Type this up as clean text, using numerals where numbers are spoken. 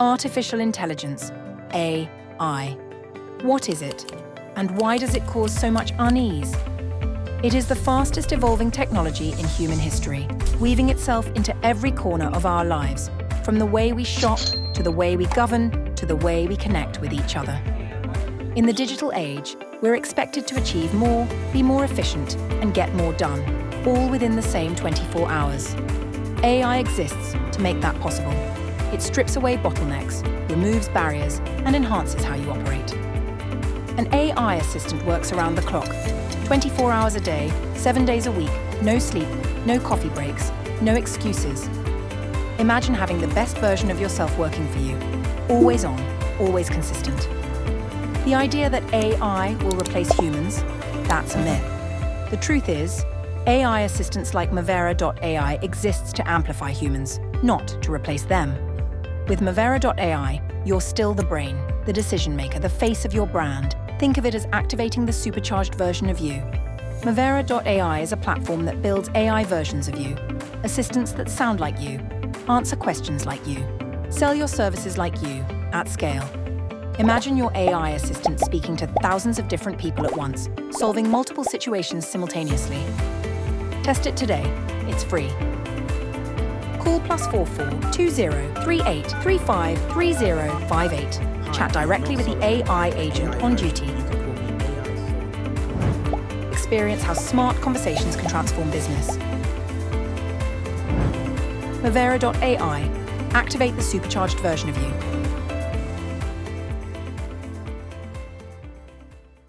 Artificial intelligence, AI. What is it? And why does it cause so much unease? It is the fastest evolving technology in human history, weaving itself into every corner of our lives, from the way we shop, to the way we govern, to the way we connect with each other. In the digital age, we're expected to achieve more, be more efficient, and get more done, all within the same 24 hours. AI exists to make that possible. It strips away bottlenecks, removes barriers, and enhances how you operate. An AI assistant works around the clock, 24 hours a day, 7 days a week, no sleep, no coffee breaks, no excuses. Imagine having the best version of yourself working for you, always on, always consistent. The idea that AI will replace humans, that's a myth. The truth is, AI assistants like Mavera AI exists to amplify humans, not to replace them. With Mavera AI, you're still the brain, the decision maker, the face of your brand. Think of it as activating the supercharged version of you. Mavera AI is a platform that builds AI versions of you, assistants that sound like you, answer questions like you, sell your services like you, at scale. Imagine your AI assistant speaking to thousands of different people at once, solving multiple situations simultaneously. Test it today. It's free. Call +44 20 38 35 3058. Chat directly with the AI agent on duty. Experience how smart conversations can transform business. Mavera AI. Activate the supercharged version of you.